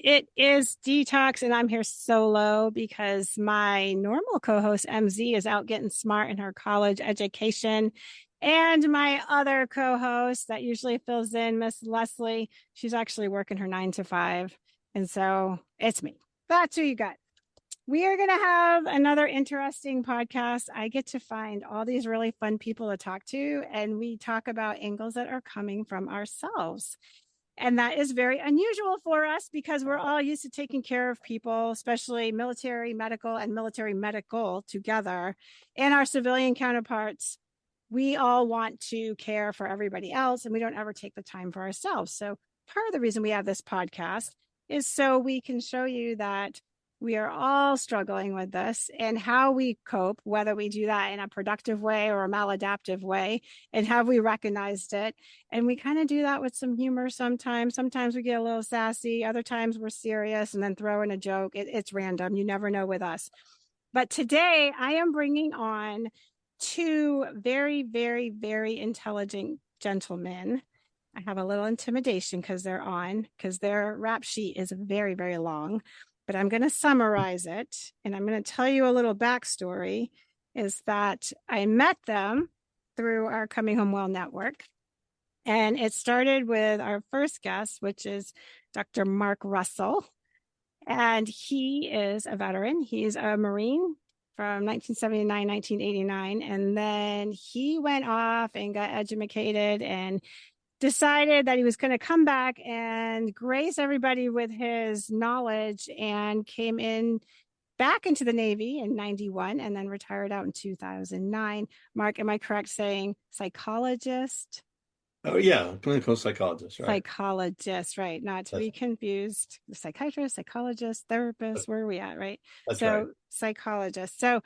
It is Dee Tox, and I'm here solo because my normal co-host MZ is out getting smart in her college education. And my other co-host that usually fills in, Miss Leslie, she's actually working her 9 to 5. And so it's me. That's who you got. We are going to have another interesting podcast. I get to find all these really fun people to talk to, and we talk about angles that are coming from ourselves. And that is very unusual for us because we're all used to taking care of people, especially military, medical, and military medical together. And our civilian counterparts, we all want to care for everybody else, and we don't ever take the time for ourselves. So part of the reason we have this podcast is so we can show you that we are all struggling with this and how we cope, whether we do that in a productive way or a maladaptive way, and have we recognized it. And we kind of do that with some humor sometimes. Sometimes we get a little sassy. Other times we're serious and then throw in a joke. It's random. You never know with us. But today I am bringing on two very, very, very intelligent gentlemen. I have a little intimidation because their rap sheet is very, very long. But I'm going to summarize it, and I'm going to tell you a little backstory, is that I met them through our Coming Home Well network. And it started with our first guest, which is Dr. Mark Russell. And he is a veteran. He's a Marine from 1979, 1989. And then he went off and got educated and decided that he was going to come back and grace everybody with his knowledge, and came in back into the Navy in 91 and then retired out in 2009. Mark, am I correct saying psychologist? Oh, yeah. Clinical psychologist, right? Psychologist, right. Not to be confused. Psychiatrist, psychologist, therapist, where are we at, right? That's so right. Psychologist. So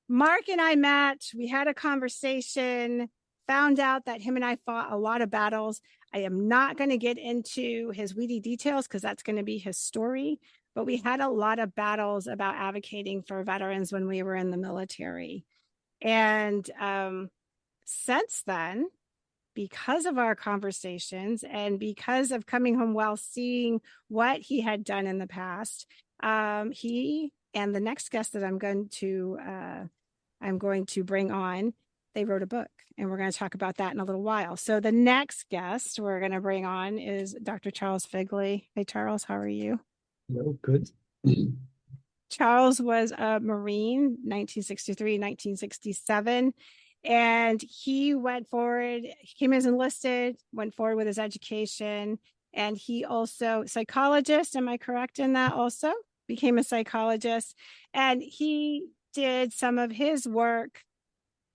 Mark and I met, we had a conversation, found out that him and I fought a lot of battles. I am not going to get into his weedy details because that's going to be his story, but we had a lot of battles about advocating for veterans when we were in the military. And since then, because of our conversations and because of Coming Home Well, seeing what he had done in the past, he and the next guest that I'm going to bring on, they wrote a book, and we're going to talk about that in a little while. So the next guest we're going to bring on is Dr. Charles Figley. Hey, Charles, how are you? No, good. Charles was a Marine, 1963, 1967. And he went forward, he came as enlisted, went forward with his education. And he also, psychologist, am I correct in that also? Became a psychologist. And he did some of his work,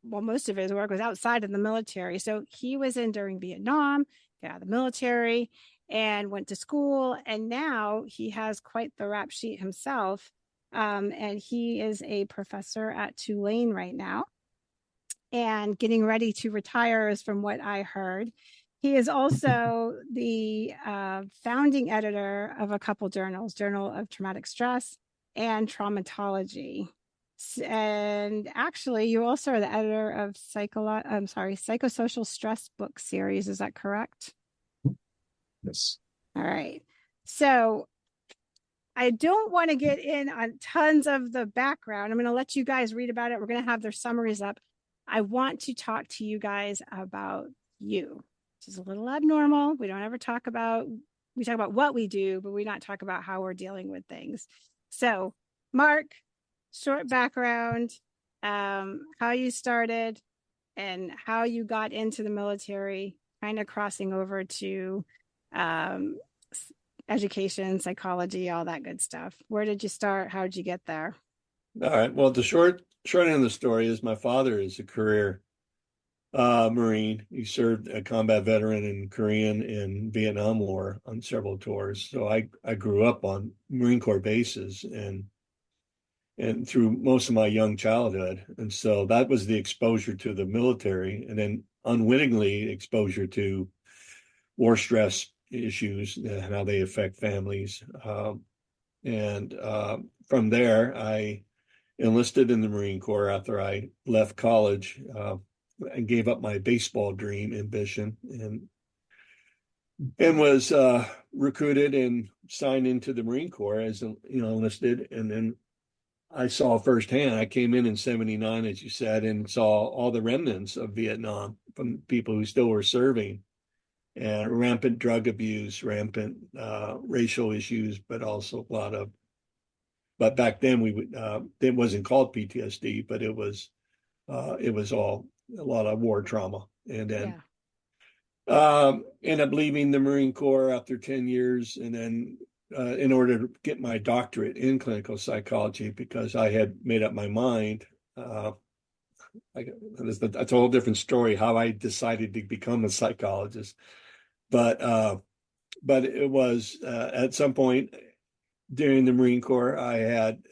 well, most of his work was outside of the military. So he was in during Vietnam, got out of the military, and went to school. And now he has quite the rap sheet himself. And he is a professor at Tulane right now and getting ready to retire, is from what I heard. He is also the founding editor of a couple journals, Journal of Traumatic Stress and Traumatology. And actually, you also are the editor of Psychosocial Stress book series. Is that correct? Yes. All right. So I don't want to get in on tons of the background. I'm going to let you guys read about it. We're going to have their summaries up. I want to talk to you guys about you, which is a little abnormal. We don't ever talk about, we talk about what we do, but we not talk about how we're dealing with things. So, Mark, short background, how you started and how you got into the military, kind of crossing over to education, psychology, all that good stuff. Where did you start? How did you get there? All right. Well, the short end of the story is my father is a career Marine. He served a combat veteran in Korean and Vietnam War on several tours. So I grew up on Marine Corps bases and through most of my young childhood. And so that was the exposure to the military, and then unwittingly exposure to war stress issues and how they affect families. And from there, I enlisted in the Marine Corps after I left college and gave up my baseball dream ambition, and and was recruited and signed into the Marine Corps as enlisted. And then I saw firsthand. I came in '79, as you said, and saw all the remnants of Vietnam from people who still were serving, and rampant drug abuse, rampant racial issues, but also a lot of. But back then we would it wasn't called PTSD, but it was all a lot of war trauma. And then Yeah. ended up leaving the Marine Corps after 10 years, and then in order to get my doctorate in clinical psychology, because I had made up my mind. That's a whole different story how I decided to become a psychologist. But it was at some point during the Marine Corps, I had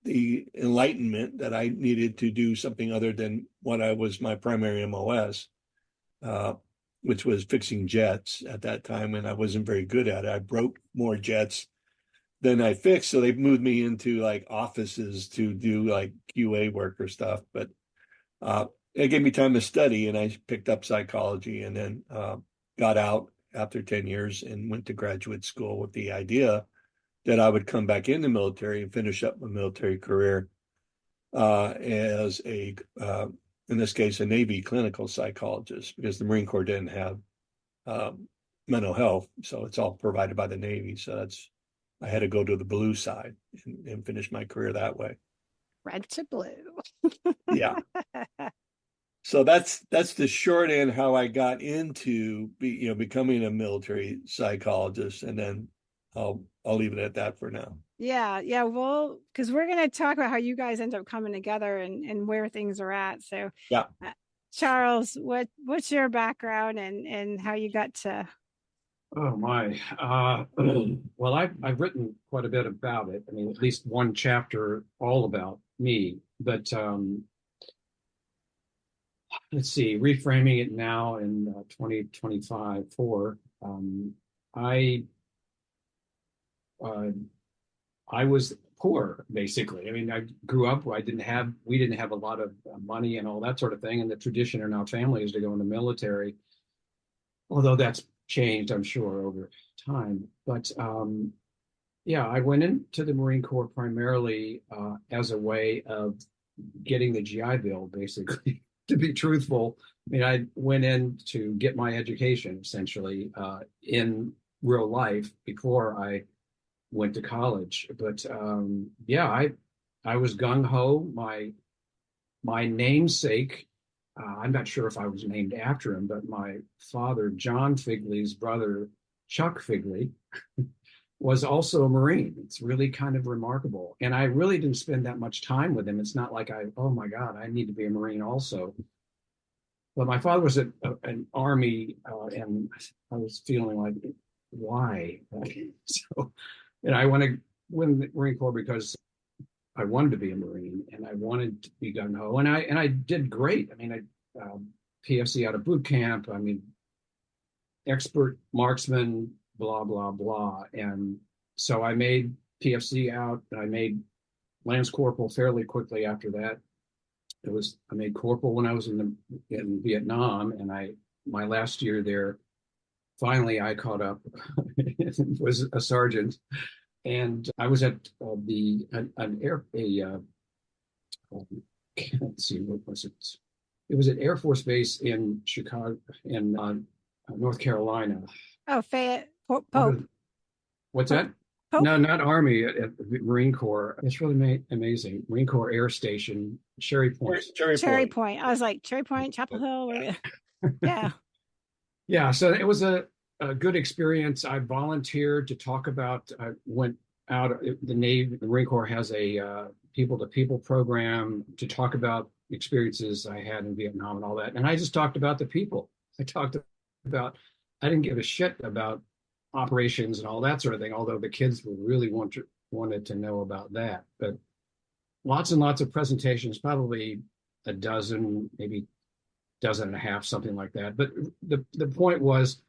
the enlightenment that I needed to do something other than what I was my primary MOS, which was fixing jets at that time, and I wasn't very good at it. I broke more jets than I fixed, so they moved me into like offices to do like QA work or stuff. But it gave me time to study, and I picked up psychology, and then got out after 10 years and went to graduate school with the idea that I would come back in the military and finish up my military career as in this case, a Navy clinical psychologist, because the Marine Corps didn't have mental health, so it's all provided by the Navy. So I had to go to the blue side and finish my career that way. Red to blue. Yeah. So that's the short end how I got into becoming a military psychologist, and then I'll leave it at that for now. Yeah. Well, because we're going to talk about how you guys end up coming together and where things are at. So, Yeah. Charles, what's your background and how you got to? Oh my. Well, I've written quite a bit about it. I mean, at least one chapter all about me. But let's see, reframing it now in 2025 I was poor, basically. I mean, I grew up, we didn't have a lot of money and all that sort of thing. And the tradition in our family is to go in the military, although that's changed, I'm sure, over time. But yeah, I went into the Marine Corps primarily as a way of getting the GI Bill, basically, to be truthful. I mean, I went in to get my education, essentially, in real life before I went to college. But yeah, I was gung ho. My namesake, I'm not sure if I was named after him, but my father, John Figley's brother, Chuck Figley, was also a Marine. It's really kind of remarkable. And I really didn't spend that much time with him. It's not like oh my God, I need to be a Marine also. But my father was an Army, and I was feeling like, why? So, and I went to the Marine Corps because I wanted to be a Marine and I wanted to be gung ho, and I did great. I mean, I PFC out of boot camp. I mean, expert marksman, blah blah blah, and so I made PFC out. And I made Lance Corporal fairly quickly after that. I made Corporal when I was in Vietnam, and my last year there, finally I caught up, was a sergeant. And I was at let's see, what was it? It was at Air Force Base in Chicago, in North Carolina. Oh, Fayette Pope. What's that? Pope? No, not Army, at the Marine Corps. It's really amazing. Marine Corps Air Station, Cherry Point. Cherry Point. I was like, Cherry Point, Chapel Hill. Yeah. Yeah, so it was a good experience. I volunteered to talk about, I went out, the Marine Corps has a people-to-people program to talk about experiences I had in Vietnam and all that. And I just talked about the people. I didn't give a shit about operations and all that sort of thing, although the kids really wanted to know about that. But lots and lots of presentations, probably a dozen, maybe dozen and a half, something like that. But the point was,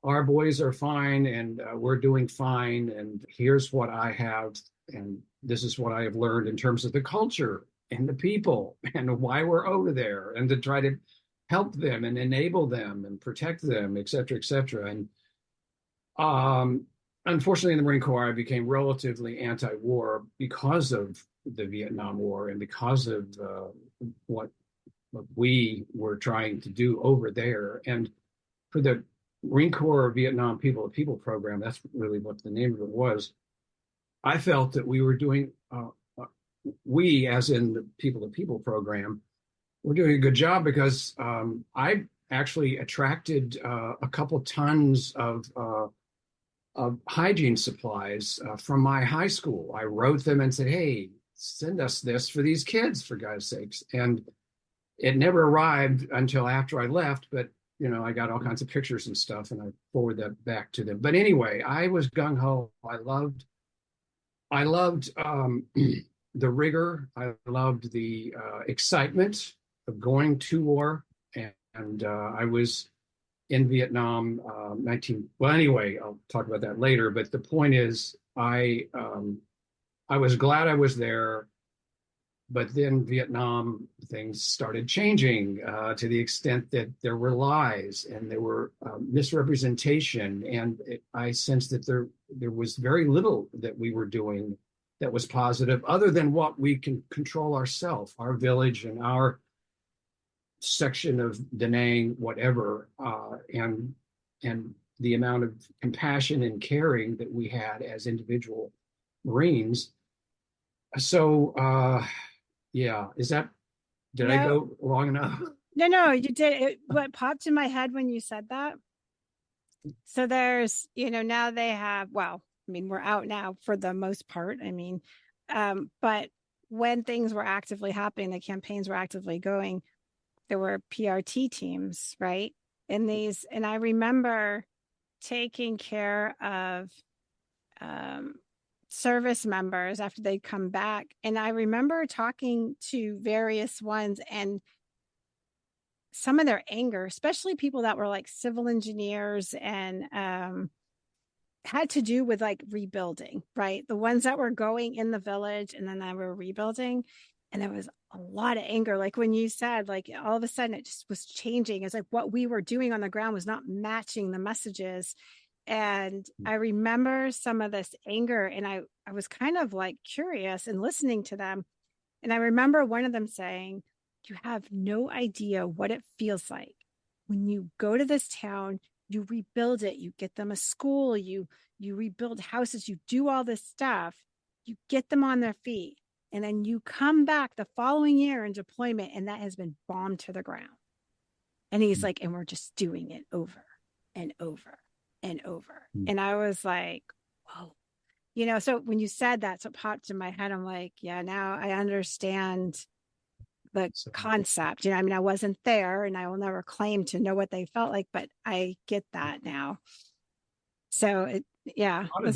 our boys are fine, and we're doing fine, and here's what I have, and this is what I have learned in terms of the culture and the people and why we're over there, and to try to help them and enable them and protect them, et cetera, et cetera. And unfortunately, in the Marine Corps, I became relatively anti-war because of the Vietnam War and because of what we were trying to do over there. And for the Marine Corps Vietnam People to People program, that's really what the name of it was. I felt that we were doing, we, as in the People to People program, were doing a good job because I actually attracted a couple tons of hygiene supplies from my high school. I wrote them and said, hey, send us this for these kids, for God's sakes. And it never arrived until after I left, but I got all kinds of pictures and stuff, and I forwarded that back to them. But anyway, I was gung ho. I loved the rigor. I loved the excitement of going to war, and I was in Vietnam. Well, anyway, I'll talk about that later. But the point is, I was glad I was there. But then Vietnam things started changing to the extent that there were lies and there were misrepresentation. And I sensed that there was very little that we were doing that was positive other than what we can control ourselves, our village and our section of Da Nang, whatever, and the amount of compassion and caring that we had as individual Marines. So, yeah, did I go long enough? No, you did. What popped in my head when you said that? So there's, now they have, well, I mean, we're out now for the most part. I mean, but when things were actively happening, the campaigns were actively going, there were PRT teams, right? And I remember taking care of service members after they'd come back. And I remember talking to various ones, and some of their anger, especially people that were like civil engineers and had to do with like rebuilding, right? The ones that were going in the village and then they were rebuilding. And there was a lot of anger. Like when you said, like all of a sudden it just was changing. It's like what we were doing on the ground was not matching the messages. And I remember some of this anger, and I was kind of like curious and listening to them. And I remember one of them saying, you have no idea what it feels like when you go to this town, you rebuild it, you get them a school, you rebuild houses, you do all this stuff, you get them on their feet. And then you come back the following year in deployment, and that has been bombed to the ground. And he's like, and we're just doing it over and over and over. And I was like, whoa, so when you said that, so it popped in my head. I'm like, yeah, now I understand the concept. I mean, I wasn't there and I will never claim to know what they felt like, but I get that now. So A lot of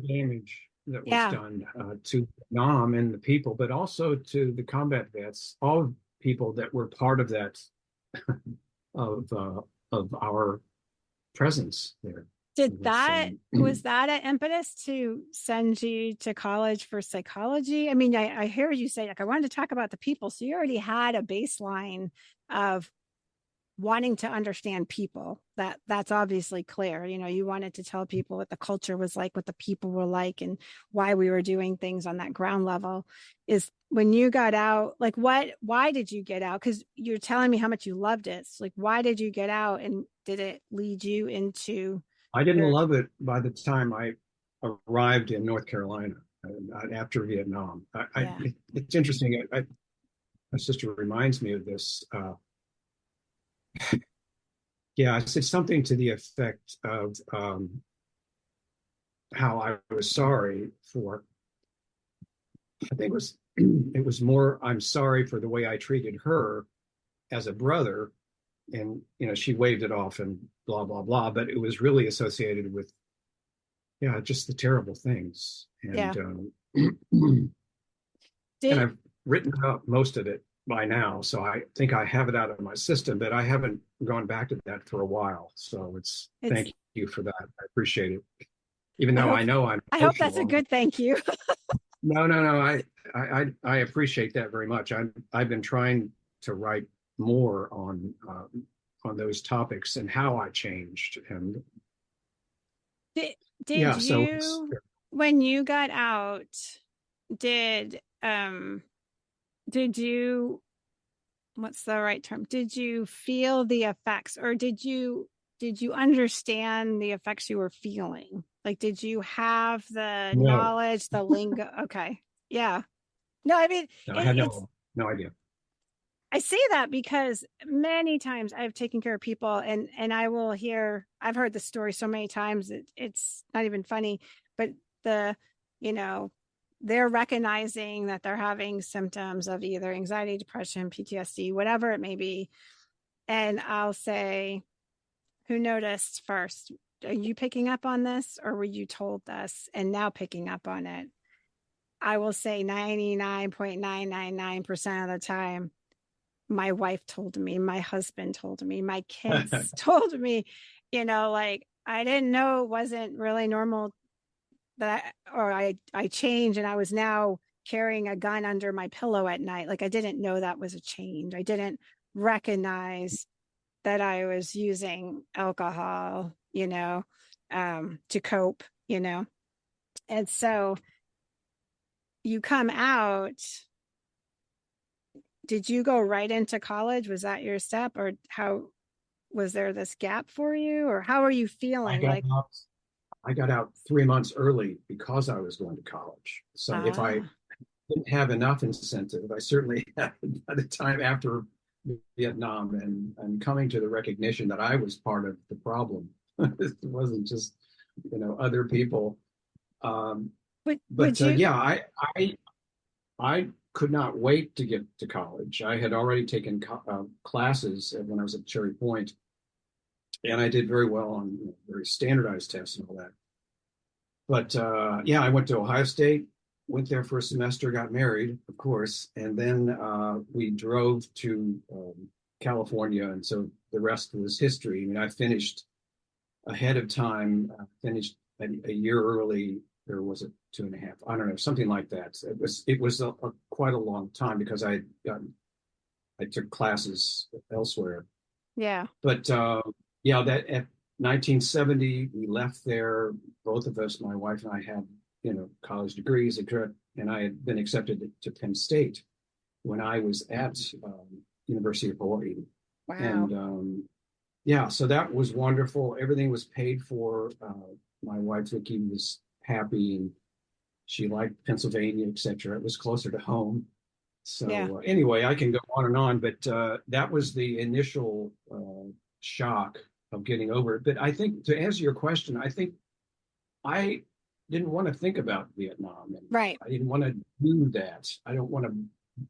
damage that was done to Vietnam and the people, but also to the combat vets, all people that were part of that, of our presence there. Was that an impetus to send you to college for psychology? I mean, I hear you say, like, I wanted to talk about the people. So you already had a baseline of wanting to understand people. That's obviously clear. You wanted to tell people what the culture was like, what the people were like, and why we were doing things on that ground level. Is when you got out, like, why did you get out? Because you're telling me how much you loved it. So, like, why did you get out, and did it lead you into? I didn't love it by the time I arrived in North Carolina after Vietnam. It's interesting. My sister reminds me of this. I said something to the effect of how I was sorry for. I think it was more, I'm sorry for the way I treated her as a brother. And, she waved it off and blah, blah, blah. But it was really associated with, just the terrible things. And, and I've written out most of it by now. So I think I have it out of my system, but I haven't gone back to that for a while. So thank you for that. I appreciate it. Even though I hope that's a good thank you. No. I appreciate that very much. I've been trying to write more on those topics and how I changed. And did yeah, you, when you got out, did you, what's the right term? Did you feel the effects, or did you understand the effects you were feeling? Like, did you have the no, knowledge, the lingo? Okay. Yeah. No, I mean, I had no idea. I say that because many times I've taken care of people, and I've heard the story so many times it's not even funny, but the, you know, they're recognizing that they're having symptoms of either anxiety, depression, PTSD, whatever it may be. And I'll say, who noticed first? Are you picking up on this, or were you told this and now picking up on it? I will say 99.999% of the time, my wife told me, my husband told me, my kids told me, like, I didn't know it wasn't really normal I changed and I was now carrying a gun under my pillow at night. Like, I didn't know that was a change. I didn't recognize that I was using alcohol, to cope, And so you come out. Did you go right into college? Was that your step, or how was there this gap for you, or how are you feeling? I got out 3 months early because I was going to college. So if I didn't have enough incentive, I certainly had by the time after Vietnam and coming to the recognition that I was part of the problem. It wasn't just, other people. Yeah, I could not wait to get to college. I had already taken classes when I was at Cherry Point, and I did very well on very standardized tests and all that. But yeah, I went to Ohio State, went there for a semester, got married, of course, and then we drove to California, and so the rest was history. I mean, I finished ahead of time, finished a year early. Or was it 2.5? I don't know, something like that. It was quite a long time because I took classes elsewhere. Yeah. But yeah, that at 1970 we left there. Both of us, my wife and I, had college degrees, and I had been accepted to Penn State when I was at University of Hawaii. Wow. And yeah, so that was wonderful. Everything was paid for. My wife Vicki was happy, and she liked Pennsylvania, etc. It was closer to home. So yeah. Anyway, I can go on, but that was the initial shock of getting over it. But I think, to answer your question, I think I didn't want to think about Vietnam. Right. I didn't want to do that.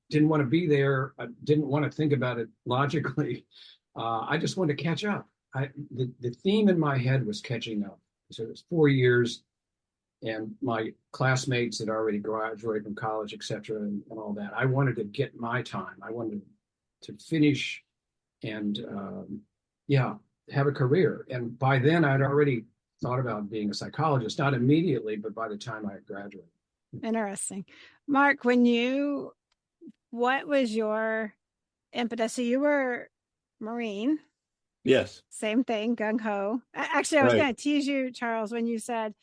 Didn't want to be there. I didn't want to think about it logically. I just wanted to catch up. The theme in my head was catching up. So it was 4 years, and my classmates had already graduated from college, et cetera, and all that. I wanted to get my time. I wanted to finish and, yeah, have a career. And by then, I'd already thought about being a psychologist, not immediately, but by the time I graduated. Interesting. Mark, what was your impetus? So you were Marine. Yes. Same thing, gung ho. Actually, I was going to tease you, Charles, when you said,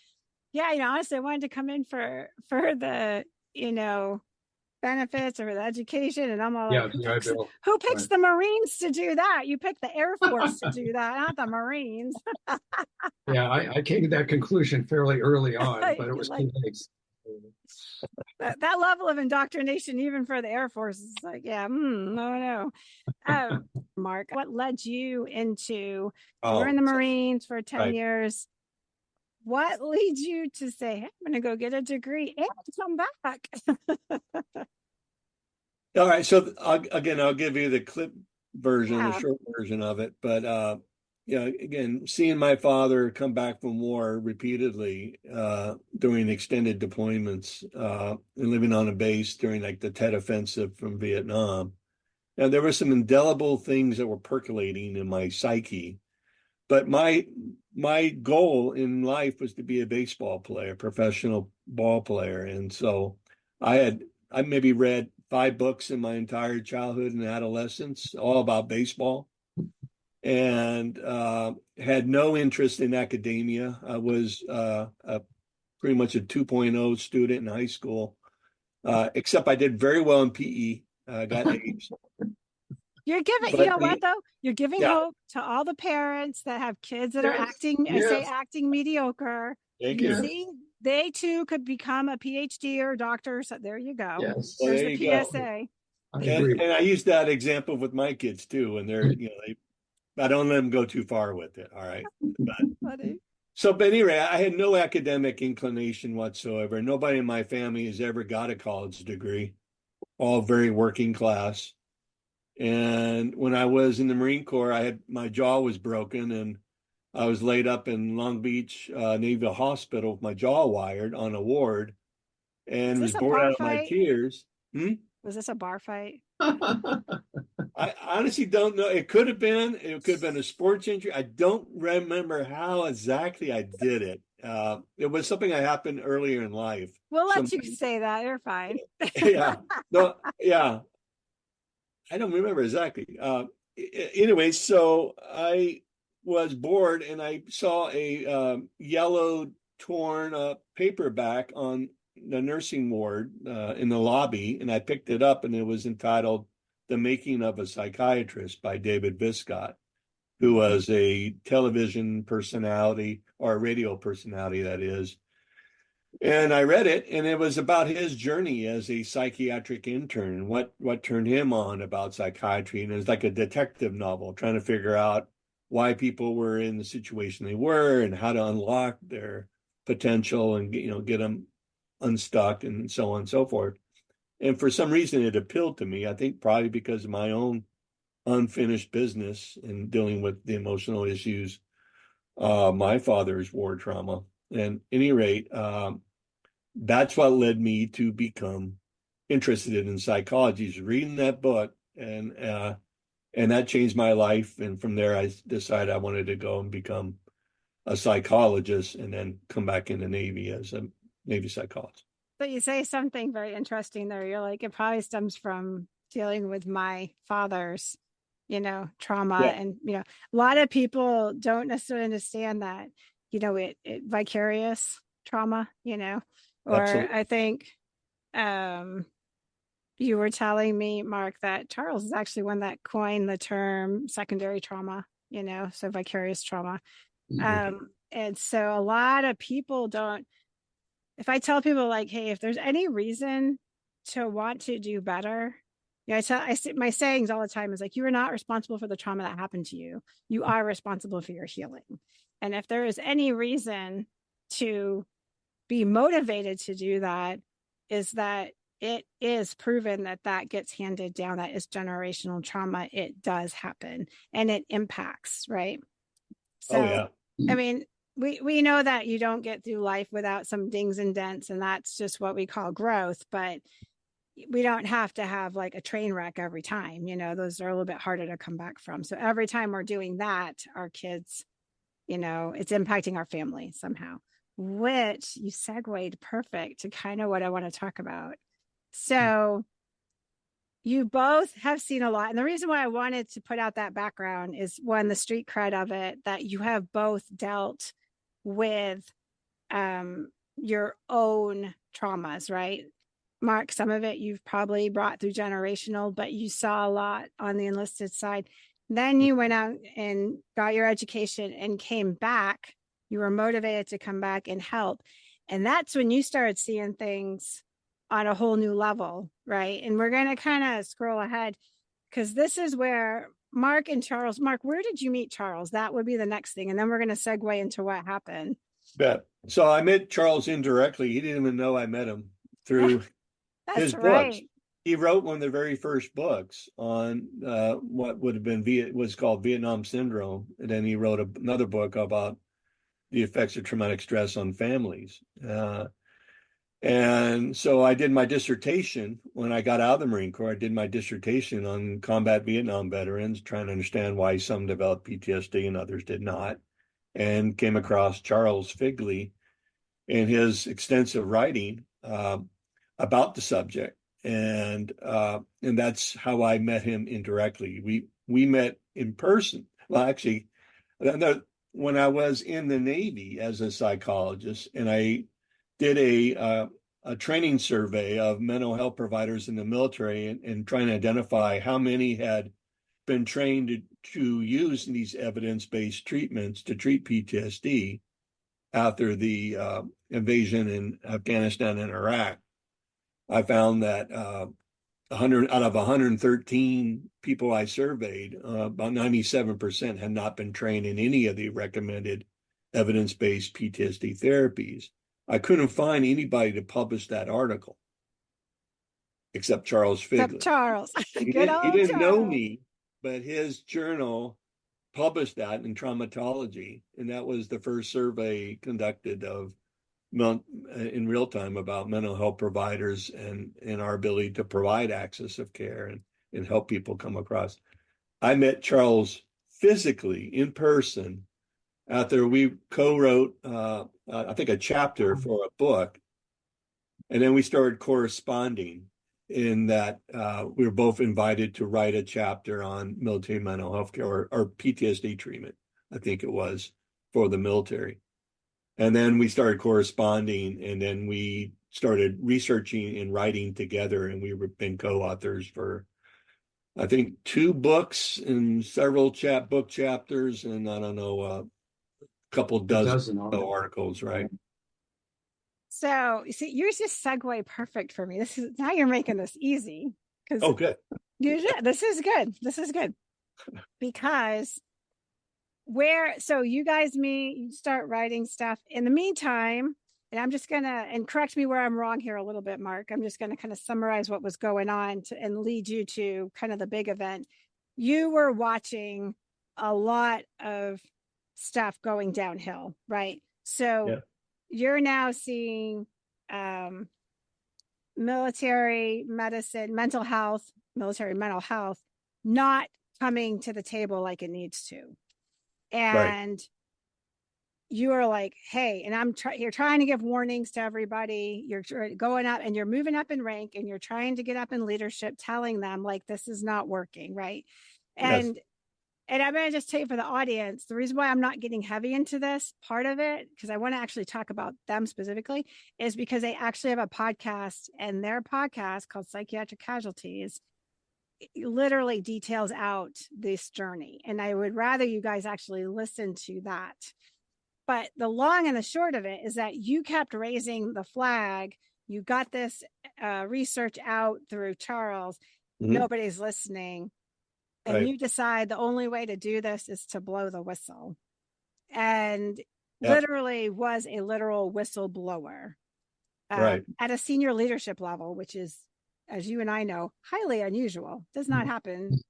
yeah, honestly, I wanted to come in for the, benefits or the education. And I'm all like, who picks the Marines to do that? You pick the Air Force to do that, not the Marines. Yeah, I came to that conclusion fairly early on, but it was too late. That level of indoctrination, even for the Air Force, is like, yeah, no. Mark, what led you into, you were in the Marines for 10 years. What leads you to say, hey, I'm going to go get a degree and come back? All right. So I'll give you the clip version, the short version of it. But again, seeing my father come back from war repeatedly during extended deployments and living on a base during like the Tet Offensive from Vietnam. Now, there were some indelible things that were percolating in my psyche, but my goal in life was to be a baseball player, professional ball player. And so I maybe read 5 books in my entire childhood and adolescence, all about baseball, and had no interest in academia. I was pretty much a 2.0 student in high school, except I did very well in PE. I got A's. You're giving, But you know what though? You're giving yeah, hope to all the parents that have kids that are Yes, acting, I say yes, acting mediocre. thank You you. yes, see, they too could become a PhD or doctor. So there you go. yes. Well, There's there the you go. PSA. I And, agree. and I use that example with my kids too, and they're, I don't let them go too far with it. All right. Funny. But anyway, I had no academic inclination whatsoever. Nobody in my family has ever got a college degree, all very working class. And when I was in the Marine Corps, my jaw was broken, and I was laid up in Long Beach Naval Hospital with my jaw wired on a ward, Is and was this a bored bar out of my fight? tears. Was this a bar fight? I honestly don't know. It could have been. It could have been a sports injury. I don't remember how exactly I did it. It was something that happened earlier in life. We'll let Something, you say that. You're fine. yeah. No, yeah. I don't remember exactly. Anyway, so I was bored and I saw a yellow torn up paperback on the nursing ward in the lobby, and I picked it up, and it was entitled "The Making of a Psychiatrist" by David Viscott, who was a television personality, or a radio personality, that is. And I read it, and it was about his journey as a psychiatric intern and what turned him on about psychiatry. And it's like a detective novel, trying to figure out why people were in the situation they were and how to unlock their potential and get them unstuck and so on and so forth. And for some reason, it appealed to me. I think probably because of my own unfinished business in dealing with the emotional issues, my father's war trauma. And at any rate, that's what led me to become interested in psychology, is reading that book, and that changed my life. And from there, I decided I wanted to go and become a psychologist, and then come back in the Navy as a Navy psychologist. But you say something very interesting there. You're like, it probably stems from dealing with my father's, trauma. Yeah. And, a lot of people don't necessarily understand that, it vicarious trauma, or Absolutely. I think you were telling me, Mark, that Charles is actually one that coined the term secondary trauma, so vicarious trauma. And so a lot of people don't, if I tell people like, hey, if there's any reason to want to do better, my sayings all the time is like, you are not responsible for the trauma that happened to you. You are responsible for your healing. And if there is any reason to be motivated to do that, is that it is proven that gets handed down. That is generational trauma. It does happen, and it impacts, right? So, Oh, yeah. I mean, we know that you don't get through life without some dings and dents, and that's just what we call growth. But we don't have to have like a train wreck every time. Those are a little bit harder to come back from. So every time we're doing that, our kids, it's impacting our family somehow, which you segued perfect to kind of what I want to talk about. So you both have seen a lot. And the reason why I wanted to put out that background is, one, the street cred of it, that you have both dealt with your own traumas, right? Mark, some of it you've probably brought through generational, but you saw a lot on the enlisted side. Then you went out and got your education and came back. You were motivated to come back and help. And that's when you started seeing things on a whole new level, right? And we're going to kind of scroll ahead, because this is where Mark and Charles, Mark, where did you meet Charles? That would be the next thing. And then we're going to segue into what happened. Bet. So I met Charles indirectly. He didn't even know I met him through his books. He wrote one of the very first books on what would have been was called Vietnam Syndrome. And then he wrote another book about the effects of traumatic stress on families. And so I did my dissertation when I got out of the Marine Corps. I did my dissertation on combat Vietnam veterans, trying to understand why some developed PTSD and others did not, and came across Charles Figley and his extensive writing about the subject. and that's how I met him indirectly. We met in person. Well, actually, when I was in the Navy as a psychologist, and I did a training survey of mental health providers in the military, and trying to identify how many had been trained to use these evidence-based treatments to treat PTSD after the invasion in Afghanistan and Iraq. I found that 100 out of 113 people I surveyed, about 97% had not been trained in any of the recommended evidence-based PTSD therapies. I couldn't find anybody to publish that article except Charles Figley. Except Charles. He Good didn't, old he didn't know Charles. me, but his journal published that in traumatology, and that was the first survey conducted of in real time about mental health providers and our ability to provide access of care and help people come across. I met Charles physically in person after we co-wrote, I think, a chapter for a book, and then we started corresponding in that we were both invited to write a chapter on military mental health care or PTSD treatment, I think it was, for the military. And then we started corresponding, and then we started researching and writing together, and we've been co-authors for, I think, 2 books and several book chapters, and I don't know, a couple dozen articles, right? So you see, yours just segue perfect for me. This is now you're making this easy. Oh, good. This is good. This is good. Because so you guys meet, you start writing stuff. In the meantime, and I'm just gonna, and correct me where I'm wrong here a little bit, Mark. I'm just gonna kind of summarize what was going on and lead you to kind of the big event. You were watching a lot of stuff going downhill, right? So you're now seeing military medicine, military mental health not coming to the table like it needs to. And you are like, hey, and you're trying to give warnings to everybody. You're going up and you're moving up in rank, and you're trying to get up in leadership, telling them like, this is not working. Right. And I'm going to just tell you for the audience, the reason why I'm not getting heavy into this part of it, because I want to actually talk about them specifically, is because they actually have a podcast, and their podcast called Psychiatric Casualties literally details out this journey. And I would rather you guys actually listen to that. But the long and the short of it is that you kept raising the flag. You got this research out through Charles. Mm-hmm. Nobody's listening. And you decide the only way to do this is to blow the whistle. And literally was a literal whistleblower at a senior leadership level, which is, as you and I know, highly unusual. Does not happen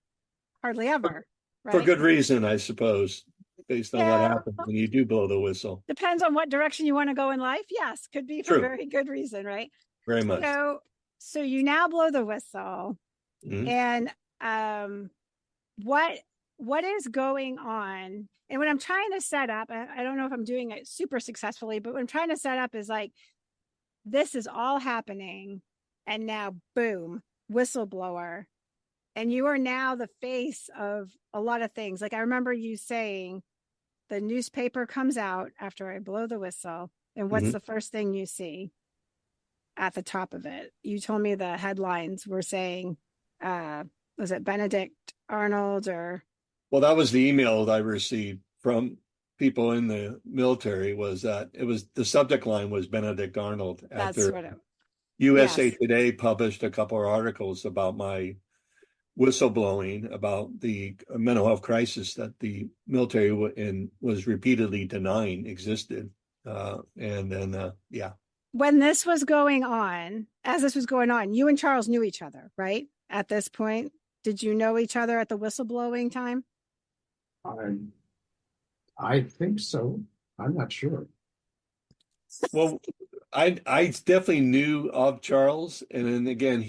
hardly ever. Right? For good reason, I suppose, based on what happens when you do blow the whistle. Depends on what direction you want to go in life. Yes, could be for very good reason, right? Very much. So you now blow the whistle. Mm-hmm. And what is going on? And what I'm trying to set up, I don't know if I'm doing it super successfully, but what I'm trying to set up is like, this is all happening. And now, boom, whistleblower. And you are now the face of a lot of things. Like I remember you saying, the newspaper comes out after I blow the whistle. And what's the first thing you see at the top of it? You told me the headlines were saying, was it Benedict Arnold or? Well, that was the email that I received from people in the military, was that it was, the subject line was Benedict Arnold. After USA Today published a couple of articles about my whistleblowing about the mental health crisis that the military was repeatedly denying existed. And then. When this was going on, you and Charles knew each other, right? At this point, did you know each other at the whistleblowing time? I think so. I'm not sure. Well, I definitely knew of Charles, and then again,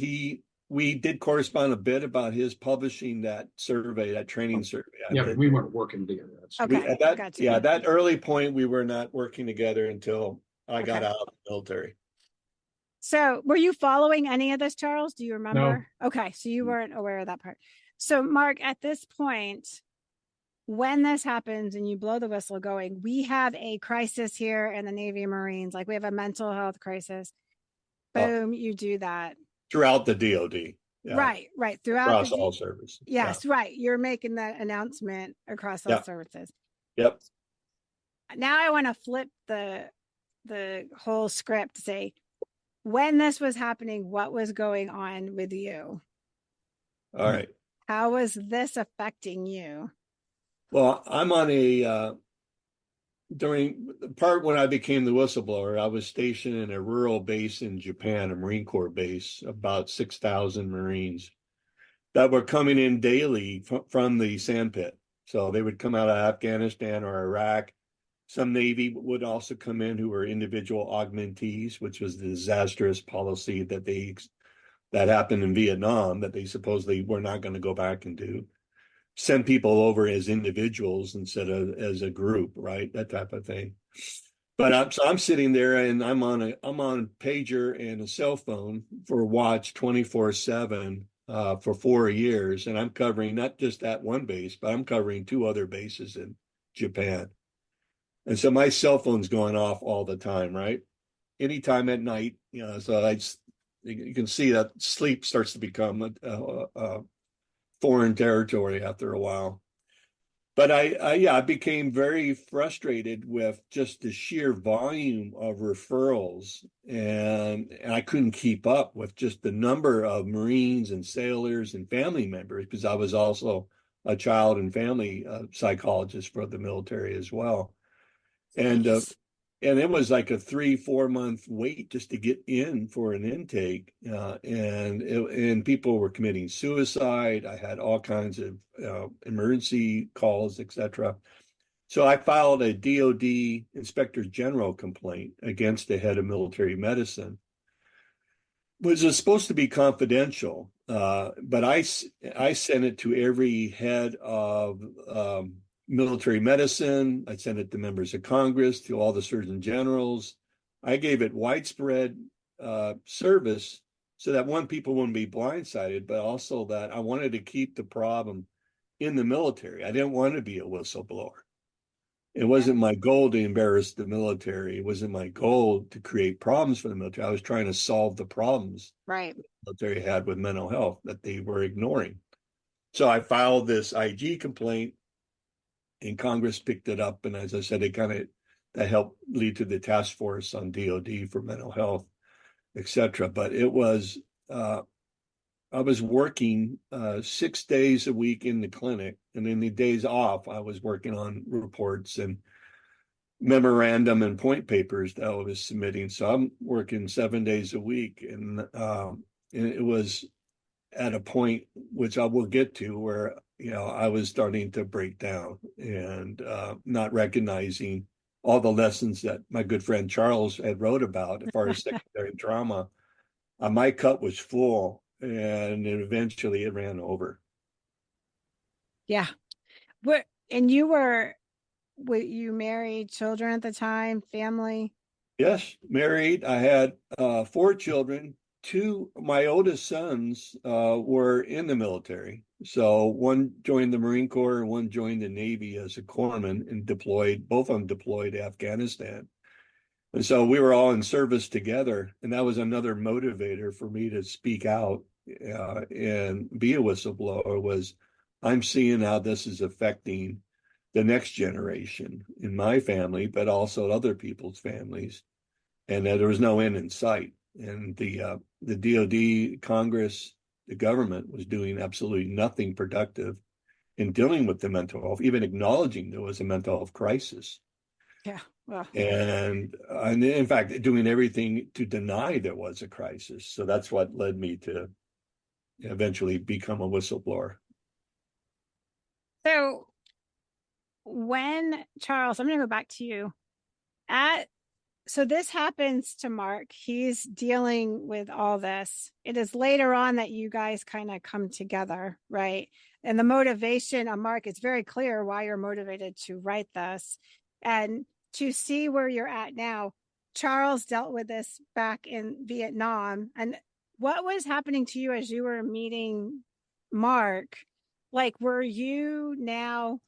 we did correspond a bit about his publishing that survey, that training survey. But we weren't working together. At that early point, we were not working together until I got out of the military. So were you following any of this, Charles? Do you remember? No. Okay. So you weren't aware of that part. So Mark, at this point, when this happens and you blow the whistle going, we have a crisis here in the Navy and Marines. Like we have a mental health crisis. Boom, you do that. Throughout the DoD. Yeah. Right. Throughout Across all services. Yes, right. You're making that announcement across all services. Yep. Now I want to flip the whole script to say, when this was happening, what was going on with you? All right. How was this affecting you? Well, I'm on during the part when I became the whistleblower, I was stationed in a rural base in Japan, a Marine Corps base, about 6,000 Marines that were coming in daily from the sandpit. So they would come out of Afghanistan or Iraq. Some Navy would also come in who were individual augmentees, which was the disastrous policy that happened in Vietnam that they supposedly were not going to go back and do. Send people over as individuals instead of as a group, right? That type of thing. But I'm sitting there and I'm on pager and a cell phone for watch 24/7 for 4 years, and I'm covering not just that one base, but I'm covering 2 other bases in Japan. And so my cell phone's going off all the time, right? Anytime at night, so you can see that sleep starts to become a foreign territory after a while. But I became very frustrated with just the sheer volume of referrals, and I couldn't keep up with just the number of Marines and sailors and family members, because I was also a child and family psychologist for the military as well. And it was like a 3-4 month wait just to get in for an intake, and people were committing suicide. I had all kinds of emergency calls, etc. So I filed a DoD Inspector General complaint against the head of military medicine, which was supposed to be confidential, but I sent it to every head of military medicine. I sent it to members of Congress, to all the surgeon generals. I gave it widespread service so that, one, people wouldn't be blindsided, but also that I wanted to keep the problem in the military. I didn't want to be a whistleblower. It wasn't my goal to embarrass the military. It wasn't my goal to create problems for the military. I was trying to solve the problems the military had with mental health that they were ignoring. So I filed this IG complaint, and Congress picked it up. And as I said, that helped lead to the task force on DoD for mental health, etc. But it was, I was working 6 days a week in the clinic, and in the days off, I was working on reports and memorandum and point papers that I was submitting. So I'm working 7 days a week, and it was at a point which I will get to where I was starting to break down and not recognizing all the lessons that my good friend Charles had wrote about as far as secondary trauma. My cup was full, and eventually it ran over. Yeah. And were you married, children at the time, family? Yes, married. I had 4 children. My oldest sons were in the military. So one joined the Marine Corps and one joined the Navy as a corpsman and both of them deployed to Afghanistan. And so we were all in service together. And that was another motivator for me to speak out and be a whistleblower. Was I'm seeing how this is affecting the next generation in my family, but also other people's families. And there was no end in sight. And the DoD, Congress, the government was doing absolutely nothing productive in dealing with the mental health, even acknowledging there was a mental health crisis. Yeah. Well, And in fact, doing everything to deny there was a crisis. So that's what led me to eventually become a whistleblower. so when Charles, I'm going to go back to you. So this happens to Mark. He's dealing with all this. It is later on that you guys kind of come together, right? And the motivation of Mark, it's very clear why you're motivated to write this. And to see where you're at now, Charles dealt with this back in Vietnam. And what was happening to you as you were meeting Mark? Like, were you now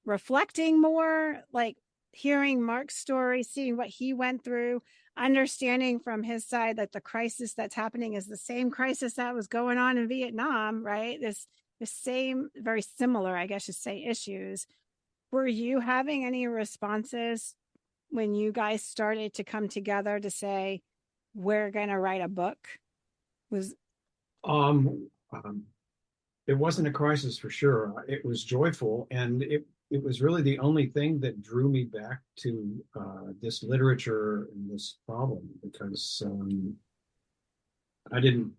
reflecting more, like hearing Mark's story, seeing what he went through, understanding from his side that the crisis that's happening is the same crisis that was going on in Vietnam, right? The same, very similar, I guess you say, issues. Were you having any responses when you guys started to come together to say, we're going to write a book? Was Um, it wasn't a crisis for sure. It was joyful, and it was really the only thing that drew me back to this literature and this problem, because I didn't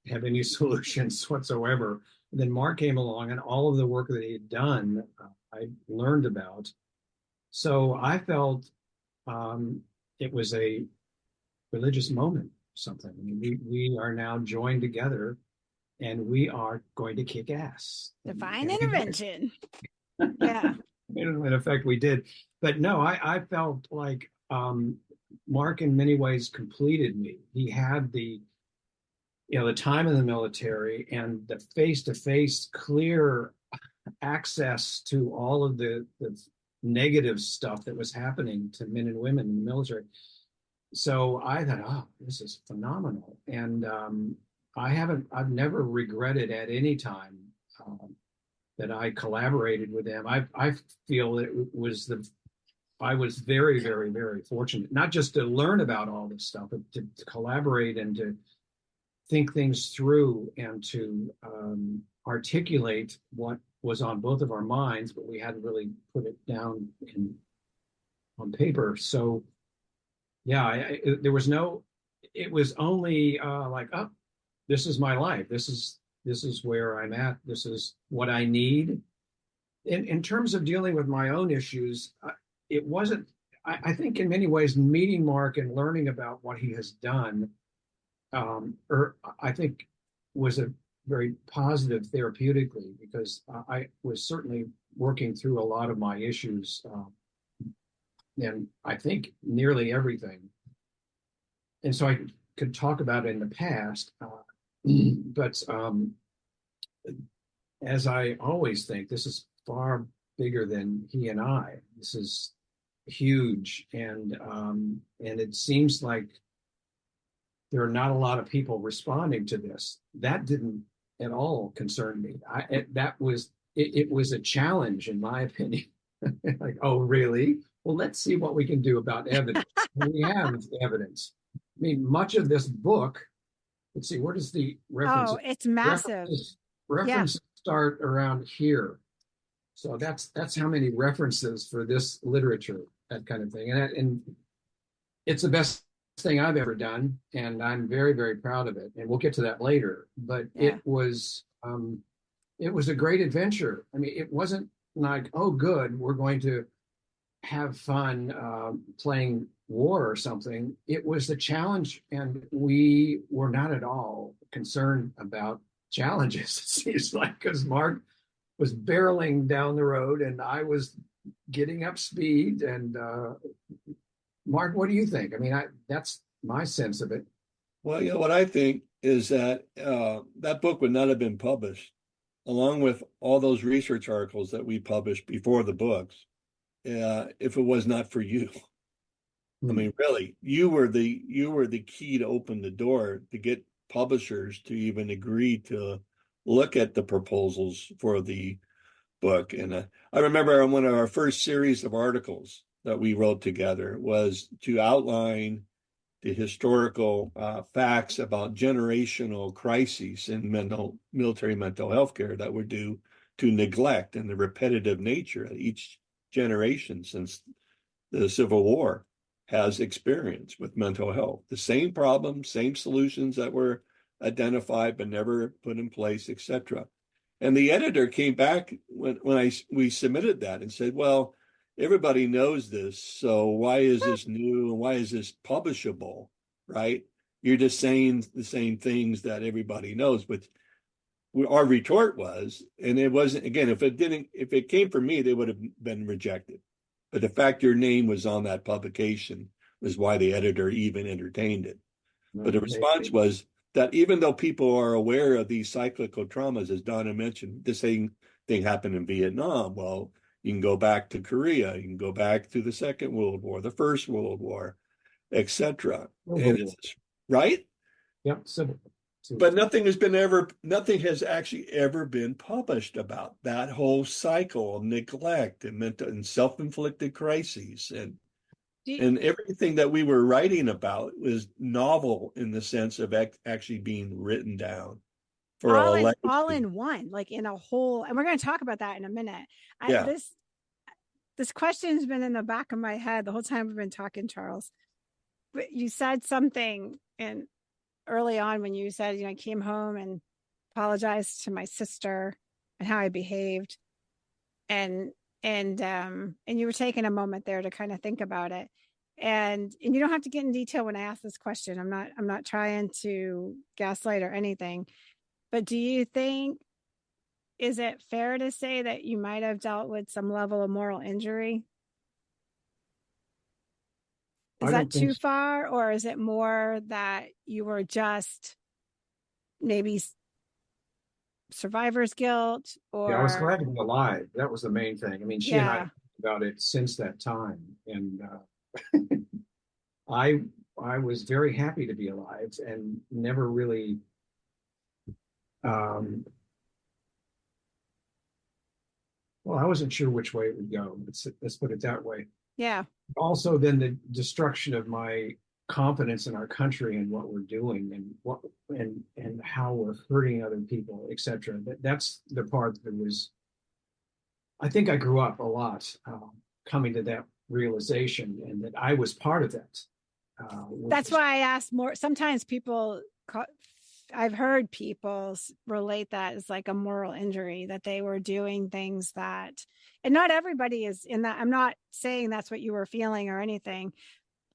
have any solutions whatsoever. And then Mark came along, and all of the work that he had done, I learned about. So I felt it was a religious moment, something. I mean, we are now joined together, and we are going to kick ass. divine intervention. Yeah. In effect, we did. But no, I felt like Mark in many ways completed me. He had the time in the military and the face-to-face clear access to all of the negative stuff that was happening to men and women in the military. So I thought, oh, this is phenomenal. And I've never regretted at any time that I collaborated with them. I feel that I was very, very, very fortunate, not just to learn about all this stuff, but to collaborate and to think things through and to articulate what was on both of our minds, but we hadn't really put it down on paper. So yeah, there was no, it was only like, oh, this is my life. This is where I'm at. This is what I need. In terms of dealing with my own issues, it wasn't, I think in many ways, meeting Mark and learning about what he has done, I think was a very positive therapeutically, because I was certainly working through a lot of my issues, and I think nearly everything. And so I could talk about it in the past, but as I always think, this is far bigger than he and I. This is huge, and it seems like there are not a lot of people responding to this. That didn't at all concern me. It was a challenge, in my opinion. Like, oh, really? Well, let's see what we can do about evidence. We have evidence. I mean, much of this book, let's see, where does the reference? Oh, it's massive. References start around here. So that's how many references for this literature, that kind of thing. And it's the best thing I've ever done, and I'm very, very proud of it. And we'll get to that later. But it was a great adventure. I mean, it wasn't like, oh, good, we're going to have fun playing war or something. It was a challenge, and we were not at all concerned about challenges, it seems like, because Mark was barreling down the road and I was getting up speed. And Mark, what do you think? I mean, that's my sense of it. Well, what I think is that that book would not have been published, along with all those research articles that we published before the books, if it was not for you. I mean, really, you were the key to open the door to get publishers to even agree to look at the proposals for the book. And I remember one of our first series of articles that we wrote together was to outline the historical facts about generational crises in military mental health care that were due to neglect and the repetitive nature of each generation since the Civil War has experienced with mental health. The same problems, same solutions that were identified but never put in place, etc. And the editor came back when we submitted that and said, well, everybody knows this, so why is this new and why is this publishable, right? You're just saying the same things that everybody knows. But our retort was, and it wasn't, again, if it came from me, they would have been rejected. But the fact your name was on that publication was why the editor even entertained it. But the response was that even though people are aware of these cyclical traumas, as Donna mentioned, the same thing happened in Vietnam. Well, you can go back to Korea, you can go back to the Second World War, the First World War, etc. Right? Yep, civil. But nothing has actually ever been published about that whole cycle of neglect and mental and self-inflicted crises. And everything that we were writing about was novel in the sense of actually being written down for all in one, like in a whole. And we're going to talk about that in a minute. This question's been in the back of my head the whole time we've been talking, Charles. But you said something early on when you said, I came home and apologized to my sister and how I behaved, and you were taking a moment there to kind of think about it, and you don't have to get in detail when I ask this question. I'm not trying to gaslight or anything, but do you think, is it fair to say that you might have dealt with some level of moral injury? Is that too far, or is it more that you were just maybe survivor's guilt? Or I was glad to be alive. That was the main thing. I mean, she and I talked about it since that time, and I was very happy to be alive and never really. Well, I wasn't sure which way it would go. Let's put it that way. Yeah. Also, then the destruction of my confidence in our country and what we're doing and how we're hurting other people, etc. That's the part that was. I think I grew up a lot coming to that realization, and that I was part of that. That's why I asked more. Sometimes I've heard people relate that as like a moral injury, that they were doing things that, and not everybody is in that. I'm not saying that's what you were feeling or anything.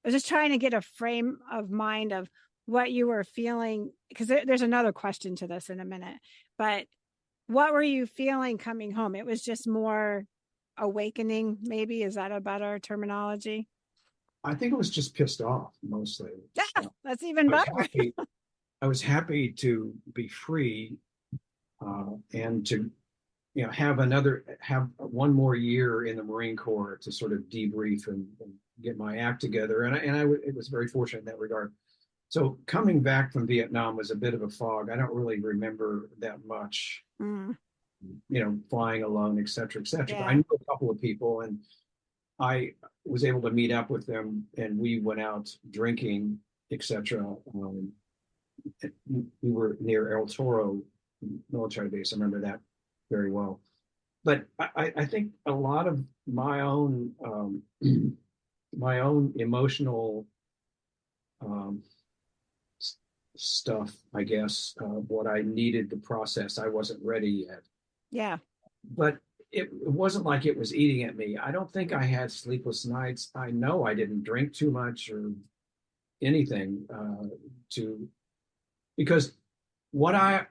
I was just trying to get a frame of mind of what you were feeling, because there's another question to this in a minute, but what were you feeling coming home? It was just more awakening, maybe. Is that a better terminology? I think it was just pissed off mostly. Yeah, that's even better. I was happy to be free and to have one more year in the Marine Corps to sort of debrief and get my act together. And it was very fortunate in that regard. So coming back from Vietnam was a bit of a fog. I don't really remember that much, flying alone, et cetera, et cetera. Yeah. But I knew a couple of people, and I was able to meet up with them, and we went out drinking, et cetera. We were near El Toro military base. I remember that very well. But I think a lot of my own emotional stuff, I guess, what I needed to process, I wasn't ready yet. Yeah. But it wasn't like it was eating at me. I don't think I had sleepless nights. I know I didn't drink too much or anything because what I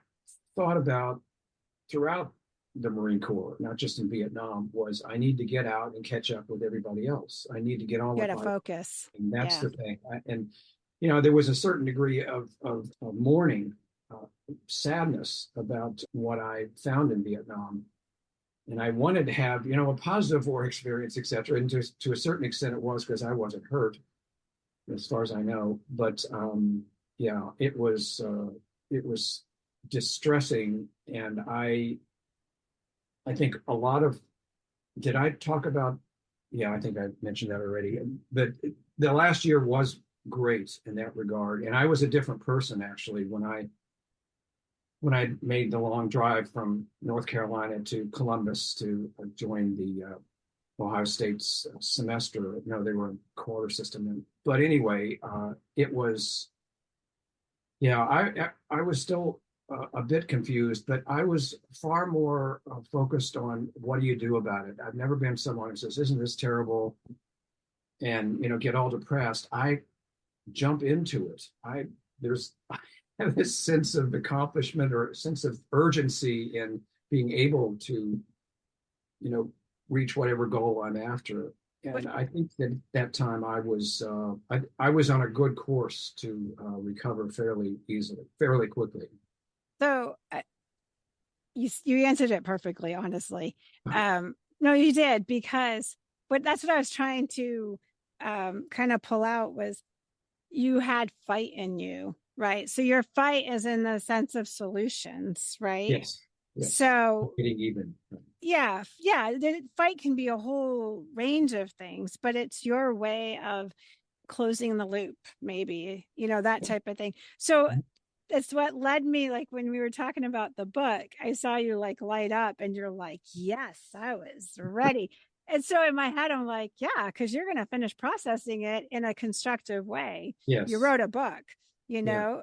thought about throughout the Marine Corps, not just in Vietnam, was I need to get out and catch up with everybody else. I need to get on with my focus. And that's the thing. There was a certain degree of mourning, sadness about what I found in Vietnam. And I wanted to have, a positive war experience, et cetera. And to a certain extent it was, because I wasn't hurt, as far as I know. But it was distressing. And I think a lot of, did I talk about, I think I mentioned that already. But the last year was great in that regard. And I was a different person, actually, when I made the long drive from North Carolina to Columbus to join the Ohio State's semester. No, they were a quarter system. But anyway, it was, I was still a bit confused, but I was far more focused on what do you do about it. I've never been someone who says, isn't this terrible? And, get all depressed. I jump into it. I have this sense of accomplishment or sense of urgency in being able to, reach whatever goal I'm after. And I think that that time I was on a good course to recover fairly easily, fairly quickly. So you answered it perfectly, honestly. No, you did, because that's what I was trying to kind of pull out was you had fight in you, right? So your fight is in the sense of solutions, right? Yes, yes, So getting even. yeah, the fight can be a whole range of things, but it's your way of closing the loop, maybe, that type of thing. So that's what led me, like when we were talking about the book, I saw you like light up and you're like, yes, I was ready. And so in my head, I'm like, yeah, because you're going to finish processing it in a constructive way. You Yes, wrote a book, yeah,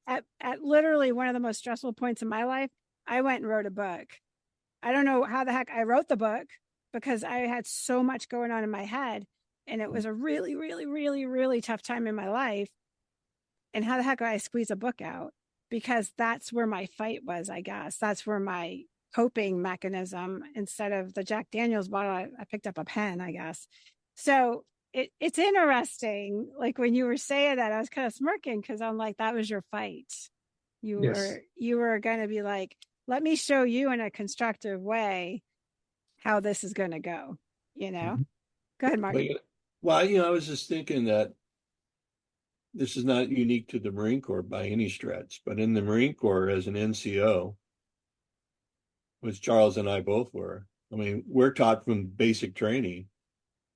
at literally one of the most stressful points in my life, I went and wrote a book. I don't know how the heck I wrote the book because I had so much going on in my head. And it was a really, really, really, really tough time in my life. And how the heck do I squeeze a book out? Because that's where my fight was, I guess. That's where my coping mechanism, instead of the Jack Daniels bottle, I picked up a pen, I guess. So it's interesting. Like when you were saying that, I was kind of smirking because I'm like, that was your fight. yes. You were going to be like, let me show you in a constructive way how this is going to go, you know? Mhm. Go ahead, Mark. Well, I was just thinking that this is not unique to the Marine Corps by any stretch, but in the Marine Corps as an NCO, which Charles and I both were, I mean, we're taught from basic training,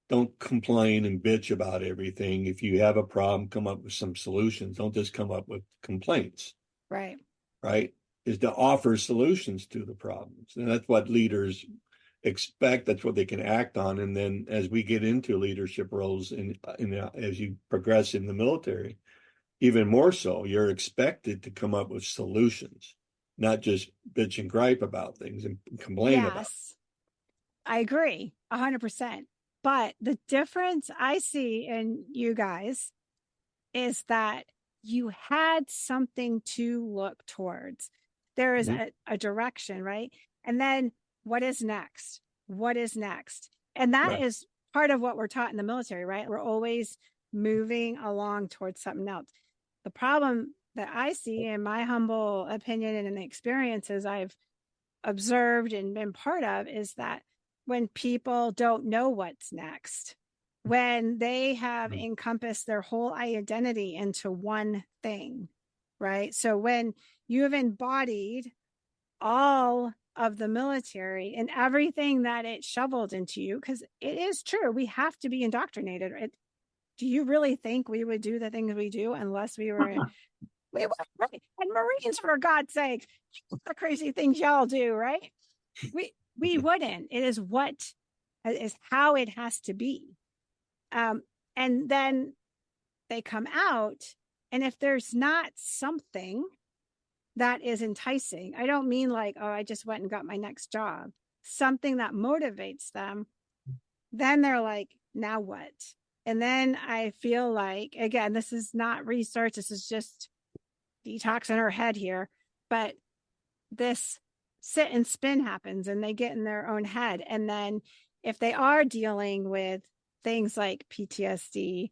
don't complain and bitch about everything. If you have a problem, come up with some solutions. Don't just come up with complaints, Right. right? Is to offer solutions to the problems. And that's what leaders expect. That's what they can act on. And then as we get into leadership roles as you progress in the military, even more so, you're expected to come up with solutions, not just bitch and gripe about things and complain about. Yes, I agree 100%. But the difference I see in you guys is that you had something to look towards. There is Mhm. a direction, right? And then what is next? What is next? And that Right. is part of what we're taught in the military, right? We're always moving along towards something else. The problem that I see, in my humble opinion and in the experiences I've observed and been part of, is that when people don't know what's next, when they have encompassed their whole identity into one thing, right? So when you have embodied all of the military and everything that it shoveled into you, because it is true, we have to be indoctrinated. Do you really think we would do the things we do unless we would, right? And Marines, for God's sake, the crazy things y'all do, right? We wouldn't. It is what is how it has to be. And then they come out, and if there's not something that is enticing, I don't mean like, oh, I just went and got my next job, something that motivates them, then they're like, now what? And then I feel like, again, this is not research, this is just Dee Tox in her head here, but this sit and spin happens and they get in their own head. And then if they are dealing with things like PTSD,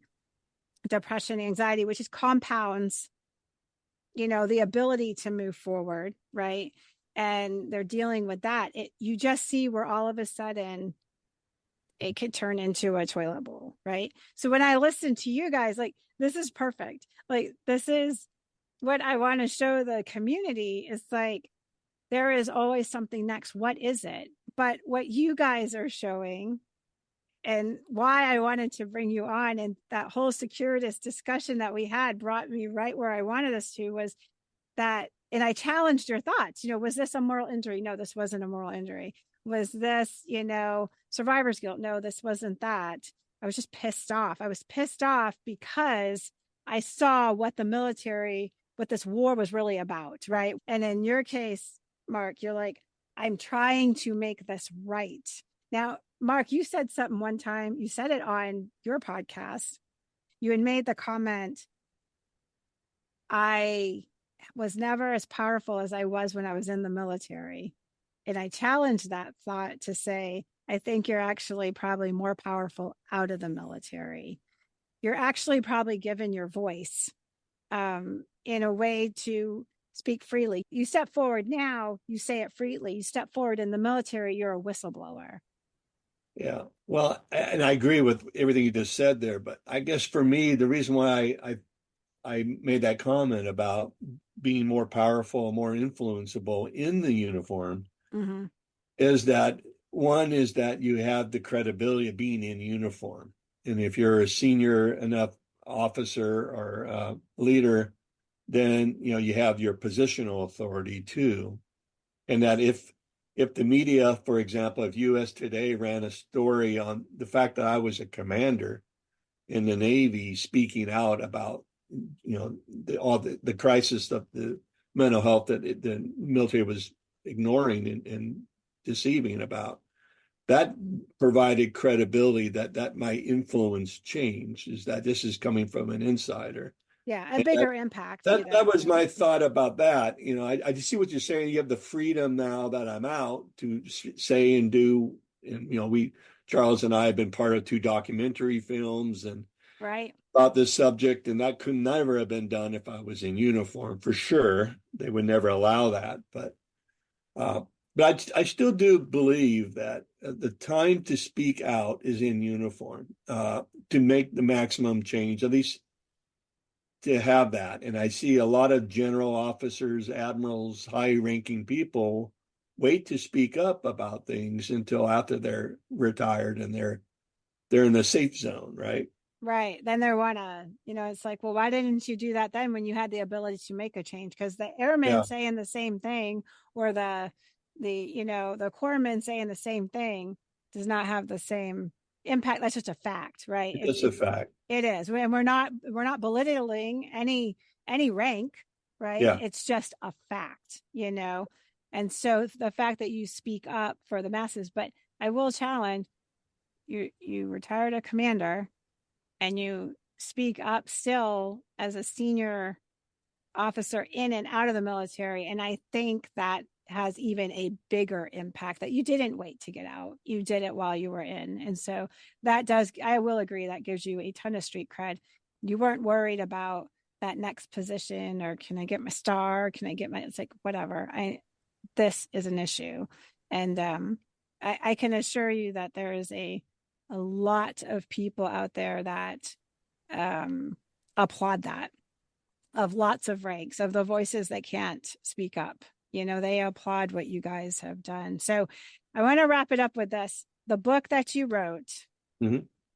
depression, anxiety, which is compounds, the ability to move forward, right? And they're dealing with that. You just see where all of a sudden it could turn into a toilet bowl, right? So when I listen to you guys, like, this is perfect. Like, this is what I want to show the community, is like, there is always something next. What is it? But what you guys are showing, and why I wanted to bring you on, and that whole securitist discussion that we had brought me right where I wanted us to, was that, and I challenged your thoughts. Was this a moral injury? No, this wasn't a moral injury. Was this, survivor's guilt? No, this wasn't that. I was just pissed off. I was pissed off because I saw what this war was really about, right? And in your case, Mark, you're like, I'm trying to make this right. Now, Mark, you said something one time, you said it on your podcast. You had made the comment, I was never as powerful as I was when I was in the military. And I challenged that thought to say, I think you're actually probably more powerful out of the military. You're actually probably given your voice in a way to speak freely. You step forward now, you say it freely. You step forward in the military, you're a whistleblower. Yeah. Well, and I agree with everything you just said there, but I guess for me, the reason why I made that comment about being more powerful, more influenceable in the uniform Mm-hmm. is that one is that you have the credibility of being in uniform. And if you're a senior enough officer or leader, then you have your positional authority too. And that if the media, for example, if US Today ran a story on the fact that I was a commander in the Navy speaking out about all the crisis of the mental health that the military was ignoring and deceiving about, that provided credibility that might influence change, is that this is coming from an insider. Yeah, a And bigger impact that either. was my thought about that. I see what you're saying. You have the freedom now that I'm out to say and do. And, Charles and I have been part of 2 documentary films and Right. about this subject, and that could never have been done if I was in uniform, for sure. They would never allow that. Uh, but I still do believe that the time to speak out is in uniform, to make the maximum change, at least to have that. And I see a lot of general officers, admirals, high-ranking people wait to speak up about things until after they're retired and they're in the safe zone, right? Right. Then they want to, it's like, well, why didn't you do that then when you had the ability to make a change? Because the airmen Yeah, saying the same thing, or the corpsmen saying the same thing does not have the same impact. That's just a fact, right? it's a fact. It is. And we're not belittling any rank, right? Yeah, It's just a fact. And so the fact that you speak up for the masses, but I will challenge you retired a commander and you speak up still as a senior officer in and out of the military. And I think that has even a bigger impact, that you didn't wait to get out. You did it while you were in. And so I will agree, that gives you a ton of street cred. You weren't worried about that next position, or can I get my star? Can I get it's like, whatever. This is an issue. And I can assure you that there is a lot of people out there that applaud that, of lots of ranks, of the voices that can't speak up. They applaud what you guys have done. So I want to wrap it up with this. The book that you wrote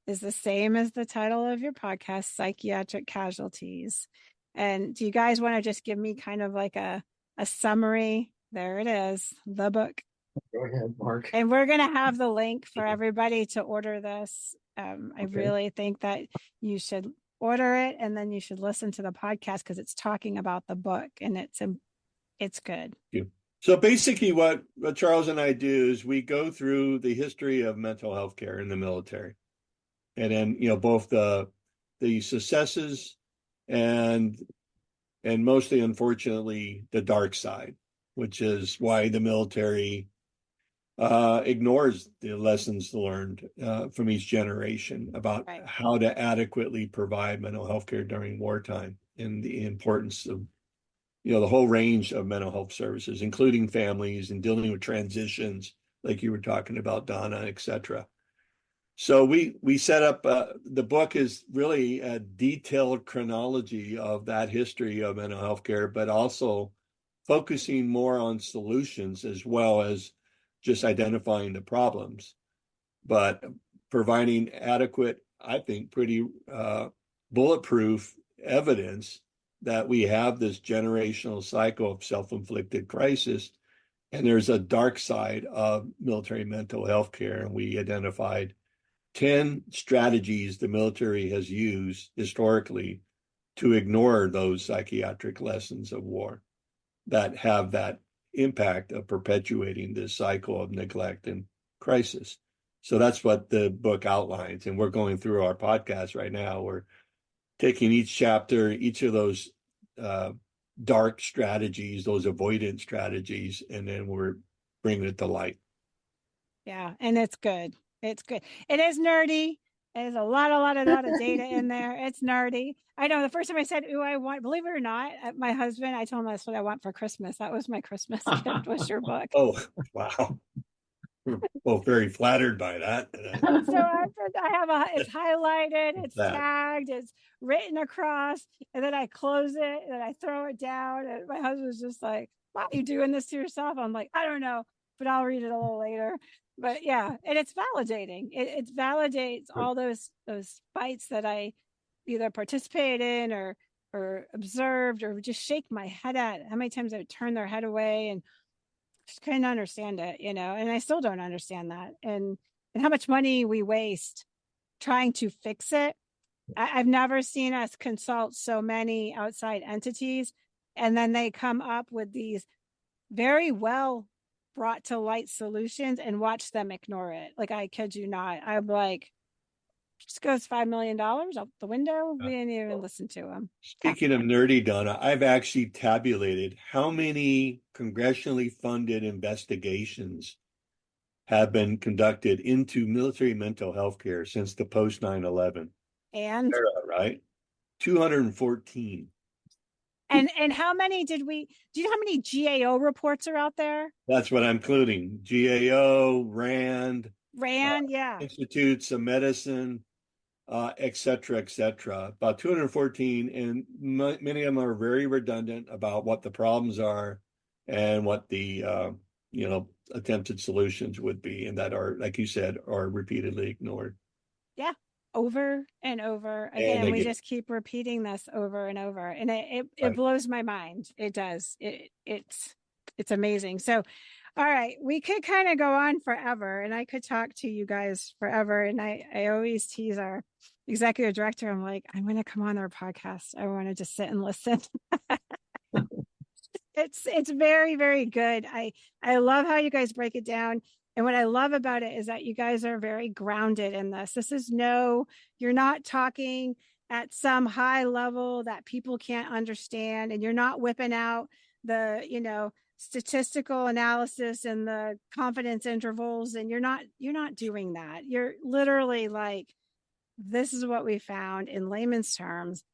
is the same as the title of your podcast, Psychiatric Casualties. And do you guys want to just give me kind of like a summary? There it is, the book. Go ahead, Mark. And we're going to have the link for everybody to order this. I really think that you should order it, and then you should listen to the podcast because it's talking about the book, and it's good. So basically what Charles and I do is we go through the history of mental health care in the military. And then, both the successes and mostly, unfortunately, the dark side, which is why the military ignores the lessons learned from each generation about how to adequately provide mental health care during wartime, and the importance of the whole range of mental health services, including families and dealing with transitions, like you were talking about, Donna, et cetera. So we set up, the book is really a detailed chronology of that history of mental health care, but also focusing more on solutions as well as just identifying the problems, but providing adequate, I think, pretty bulletproof evidence that we have this generational cycle of self-inflicted crisis, and there's a dark side of military mental health care. And we identified 10 strategies the military has used historically to ignore those psychiatric lessons of war that have that impact of perpetuating this cycle of neglect and crisis. So that's what the book outlines. And we're going through our podcast right now. We're taking each chapter, each of those dark strategies, those avoidance strategies, and then we're bringing it to light. Yeah. And it's good. It's good. It is nerdy. There's a lot of data in there. It's nerdy. I know the first time I said, "Ooh, I want," believe it or not, my husband, I told him that's what I want for Christmas. That was my Christmas gift, was your book. Oh, wow. We're both very flattered by that. So I have it's highlighted, it's That. tagged, it's written across, and then I close it and I throw it down. And my husband's just like, "Why are you doing this to yourself?" I'm like, "I don't know, but I'll read it a little later." But yeah, and it's validating. It validates all those fights that I either participated in or observed or just shake my head at. How many times I would turn their head away and just couldn't understand it, and I still don't understand that. And how much money we waste trying to fix it. I've never seen us consult so many outside entities, and then they come up with these very well brought to light solutions and watch them ignore it. Like, I kid you not. I'm like, just goes $5 million out the window. We didn't even listen to them. Speaking of nerdy, Donna, I've actually tabulated how many congressionally funded investigations have been conducted into military mental health care since the post 9/11 And era, right? 214. and how many do you know how many GAO reports are out there? That's what I'm including. GAO, RAND, yeah. Institutes of Medicine, et cetera, et cetera. About 214, and many of them are very redundant about what the problems are and what the attempted solutions would be, and that are, like you said, are repeatedly ignored. Yeah, over and over again. And we just keep repeating this over and over, and it blows my mind. It does. It's amazing. So, all right, we could kind of go on forever, and I could talk to you guys forever. And I always tease our executive director. I'm like, I'm going to come on their podcast. I want to just sit and listen. It's very, very good. I love how you guys break it down. And what I love about it is that you guys are very grounded in this. You're not talking at some high level that people can't understand, and you're not whipping out the, statistical analysis and the confidence intervals, and you're not doing that. You're literally like, this is what we found in layman's terms.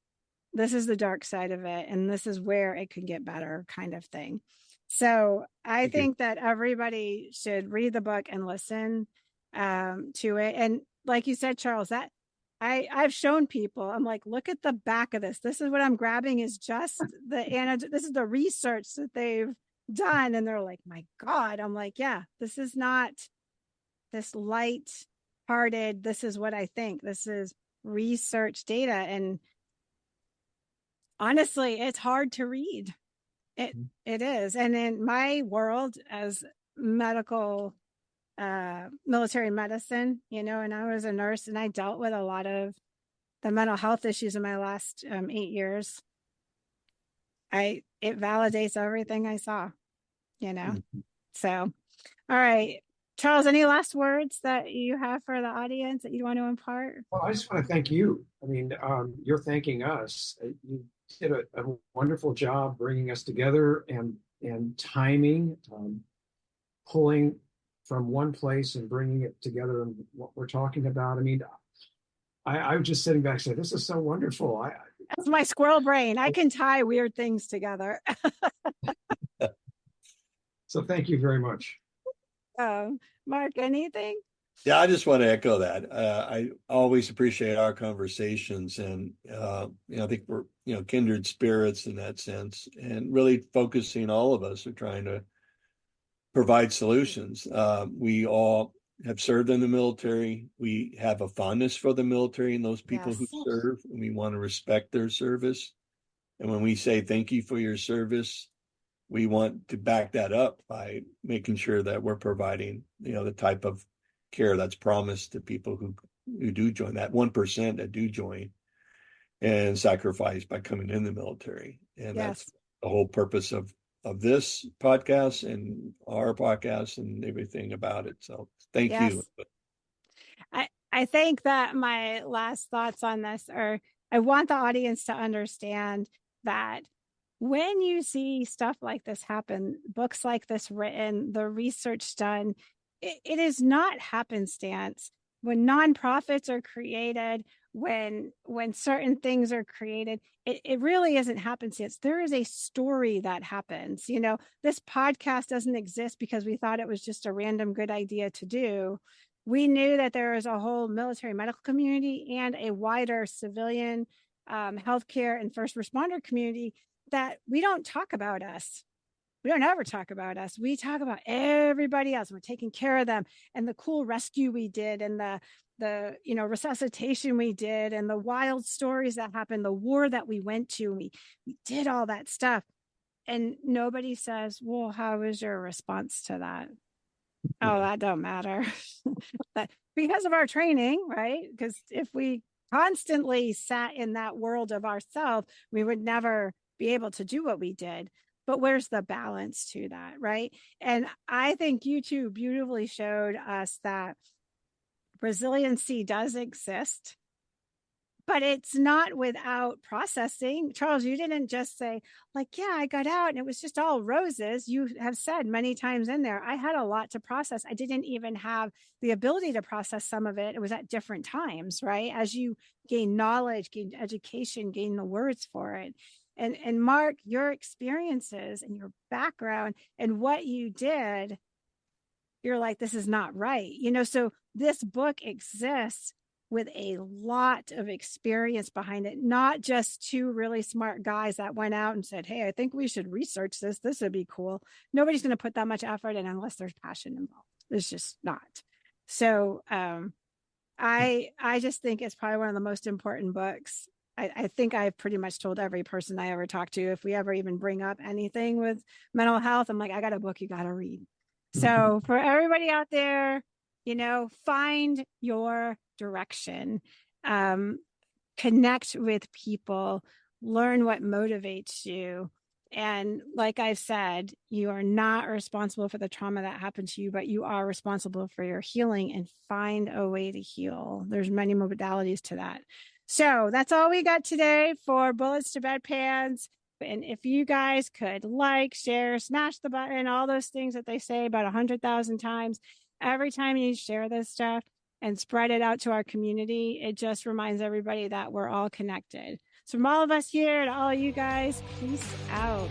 This is the dark side of it, and this is where it could get better, kind of thing. So I think that everybody should read the book and listen to it. And like you said, Charles, that I've shown people, I'm like, look at the back of this. This is what I'm grabbing is just this is the research that they've done. And they're like, my God. I'm like, yeah, this is not this light-hearted, this is what I think. This is research data. And honestly, it's hard to read. It is. And in my world as military medicine, and I was a nurse, and I dealt with a lot of the mental health issues in my last 8 years. It validates everything I saw, So, all right, Charles, any last words that you have for the audience that you want to impart? Well, I just want to thank you. I mean, you're thanking us. You did a wonderful job bringing us together and timing, pulling from one place and bringing it together and what we're talking about. I mean, I was just sitting back saying, this is so wonderful. That's my squirrel brain. I can tie weird things together. So thank you very much. Mark, anything? Yeah, I just want to echo that. I always appreciate our conversations, and I think we're kindred spirits in that sense, and really focusing. All of us are trying to provide solutions. We all have served in the military. We have a fondness for the military and those people who serve, and we want to respect their service. And when we say thank you for your service, we want to back that up by making sure that we're providing the type of care that's promised to people who do join, that 1% that do join and sacrifice by coming in the military. And that's the whole purpose of this podcast and our podcast and everything about it. So thank you. I think that my last thoughts on this are, I want the audience to understand that when you see stuff like this happen, books like this written, the research done, it is not happenstance. When nonprofits are created, when certain things are created, it really isn't happenstance. There is a story that happens. This podcast doesn't exist because we thought it was just a random good idea to do. We knew that there is a whole military medical community and a wider civilian healthcare and first responder community that we don't talk about us. We don't ever talk about us. We talk about everybody else. We're taking care of them, and the cool rescue we did, and the resuscitation we did, and the wild stories that happened, the war that we went to. We did all that stuff, and nobody says, well, how was your response to that? Oh, that don't matter. But because of our training, right? Because if we constantly sat in that world of ourselves, we would never be able to do what we did. But where's the balance to that, right? And I think you two beautifully showed us that resiliency does exist, but it's not without processing. Charles, you didn't just say, like, yeah, I got out and it was just all roses. You have said many times in there, I had a lot to process. I didn't even have the ability to process some of it. It was at different times, right? As you gain knowledge, gain education, gain the words for it. And Mark, your experiences and your background and what you did, you're like, this is not right. So this book exists with a lot of experience behind it, not just two really smart guys that went out and said, hey, I think we should research this. This would be cool. Nobody's going to put that much effort in unless there's passion involved. It's just not. So I just think it's probably one of the most important books. I think I've pretty much told every person I ever talk to, if we ever even bring up anything with mental health, I'm like, I got a book you got to read. So for everybody out there, find your direction, connect with people, learn what motivates you. And like I've said, you are not responsible for the trauma that happened to you, but you are responsible for your healing, and find a way to heal. There's many modalities to that. So that's all we got today for Bullets to Bedpans. And if you guys could like, share, smash the button, all those things that they say about 100,000 times, every time you share this stuff and spread it out to our community, it just reminds everybody that we're all connected. So from all of us here to all of you guys, peace out.